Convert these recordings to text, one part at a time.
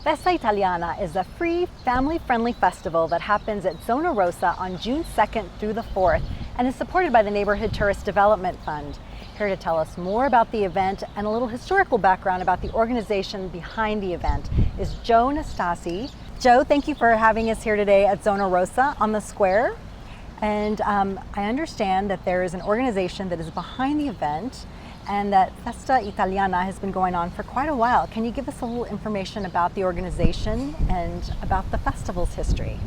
Festa Italiana is a free, family-friendly festival that happens at Zona Rosa on June 2nd through the 4th and is supported by the Neighborhood Tourist Development Fund. Here to tell us more about the event and a little historical background about the organization behind the event is Joe Nastasi. Joe, thank you for having us here today at Zona Rosa on the square. And I understand that there is an organization that is behind the event and that Festa Italiana has been going on for quite a while. Can you give us a little information about the organization and about the festival's history?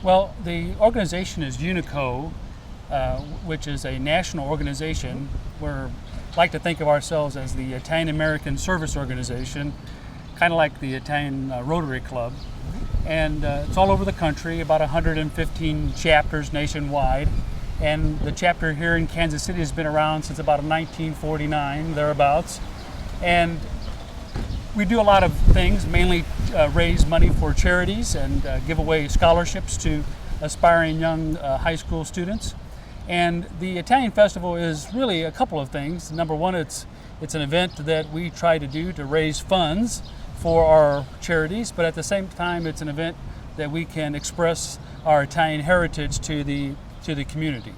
Well, the organization is UNICO, which is a national organization. We like to think of ourselves as the Italian American Service Organization, kind of like the Italian Rotary Club. And it's all over the country, about 115 chapters nationwide. And the chapter here in Kansas City has been around since about 1949, thereabouts. And we do a lot of things, mainly raise money for charities and give away scholarships to aspiring young high school students. And the Italian Festival is really a couple of things. Number one, it's an event that we try to do to raise funds for our charities, but at the same time, it's an event that we can express our Italian heritage to the community.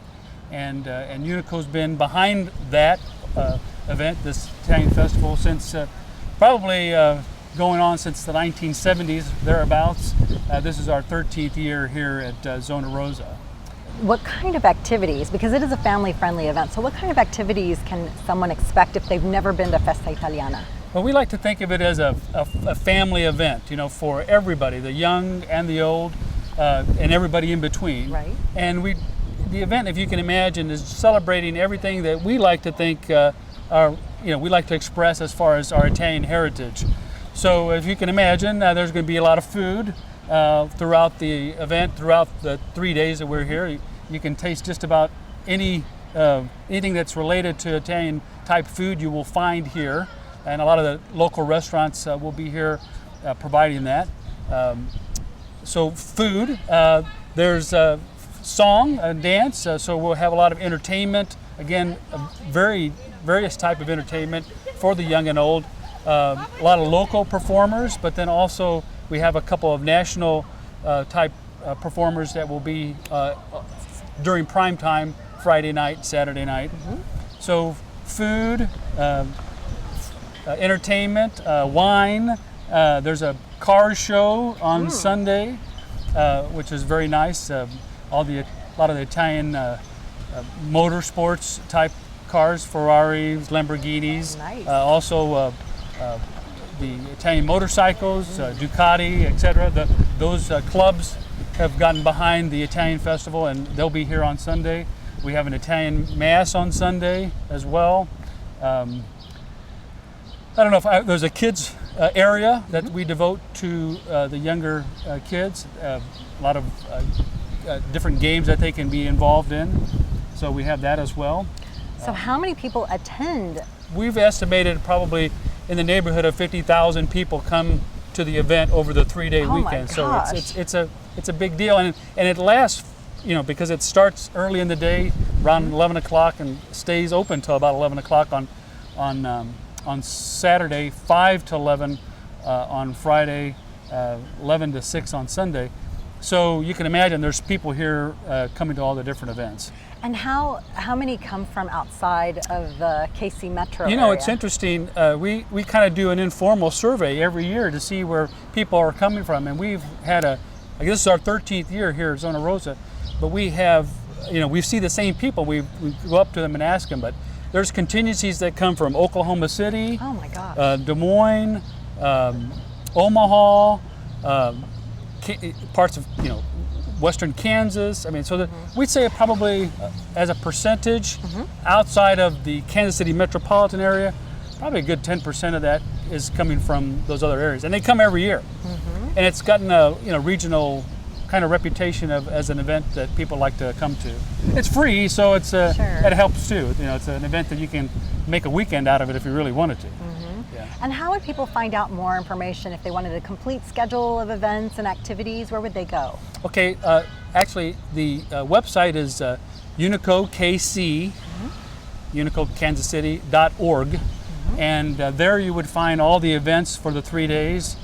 And UNICO's been behind that event, this Italian Festival, since probably going on since the 1970s, thereabouts. This is our 13th year here at Zona Rosa. What kind of activities, because it is a family-friendly event, so what kind of activities can someone expect if they've never been to Festa Italiana? Well, we like to think of it as a family event, you know, for everybody, the young and the old, and everybody in between. Right. And the event, if you can imagine, is celebrating everything that we like to think, we like to express as far as our Italian heritage. So if you can imagine, there's going to be a lot of food throughout the event, throughout the 3 days that we're here. You can taste just about anything that's related to Italian type food you will find here. And a lot of the local restaurants will be here providing that. So food, there's song and dance, so we'll have a lot of entertainment. Again, various type of entertainment for the young and old. A lot of local performers, but then also we have a couple of national type performers that will be during prime time, Friday night, Saturday night. Mm-hmm. So food, entertainment, wine. There's a car show on Sunday, which is very nice. A lot of the Italian motorsports type cars, Ferraris, Lamborghinis. Nice. Also the Italian motorcycles, Ducati, etc. Those clubs have gotten behind the Italian Festival, and they'll be here on Sunday. We have an Italian Mass on Sunday as well. I don't know if there's a kids area that we devote to the younger kids. A lot of different games that they can be involved in. So we have that as well. So how many people attend? We've estimated probably in the neighborhood of 50,000 people come to the event over the 3-day weekend. My gosh. So it's a big deal, and it lasts, because it starts early in the day around 11 o'clock and stays open till about 11 o'clock on Saturday, 5 to 11 on Friday, 11 to 6 on Sunday. So you can imagine there's people here coming to all the different events. And how many come from outside of the KC Metro area? It's interesting. We kind of do an informal survey every year to see where people are coming from. And we've had I guess this is our 13th year here at Zona Rosa, but we have, we see the same people. We go up to them and ask them, but there's contingencies that come from Oklahoma City, oh my gosh, Des Moines, Omaha, parts of western Kansas. I mean, so we'd say probably as a percentage outside of the Kansas City metropolitan area, probably a good 10% of that is coming from those other areas, and they come every year. And it's gotten a regional kind of reputation as an event that people like to come to. It's free, so it helps too. It's an event that you can make a weekend out of it if you really wanted to. Yeah. And how would people find out more information if they wanted a complete schedule of events and activities? Where would they go? Okay, actually the website is UNICO KC, UNICOKansasCity.org. And there you would find all the events for the 3 days,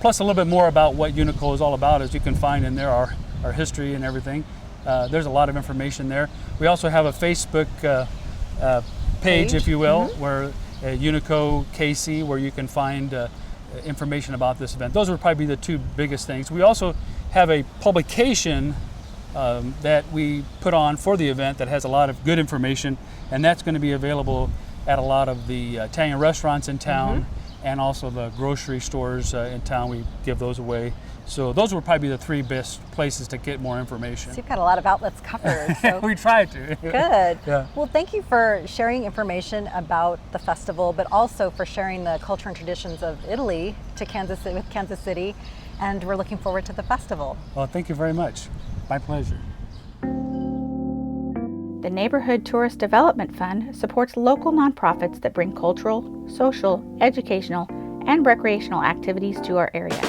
plus a little bit more about what Unico is all about, as you can find in there, our history and everything. There's a lot of information there. We also have a Facebook page, if you will, where Unico KC, where you can find information about this event. Those would probably be the two biggest things. We also have a publication that we put on for the event that has a lot of good information, and that's going to be available at a lot of the Italian restaurants in town and also the grocery stores in town. We give those away. So those would probably be the three best places to get more information. So you've got a lot of outlets covered. So. We try to. Good. Yeah. Well, thank you for sharing information about the festival, but also for sharing the culture and traditions of Italy to Kansas City. And we're looking forward to the festival. Well, thank you very much. My pleasure. The Neighborhood Tourist Development Fund supports local nonprofits that bring cultural, social, educational, and recreational activities to our area.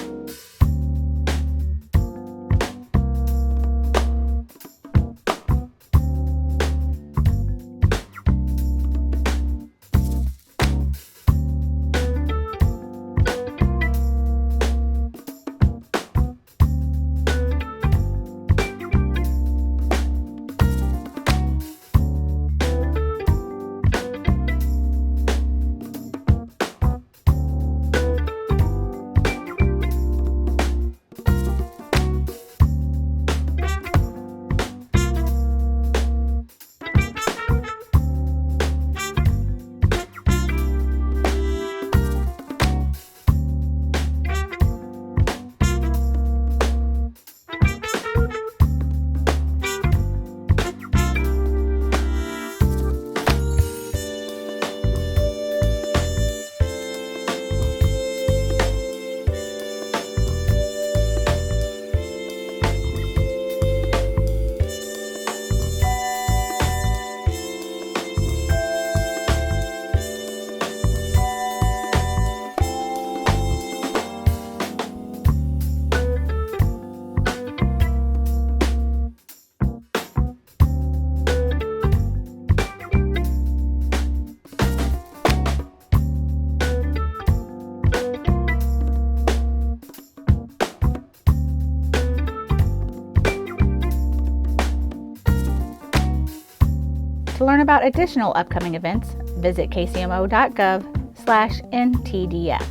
To learn about additional upcoming events, visit kcmo.gov/NTDF.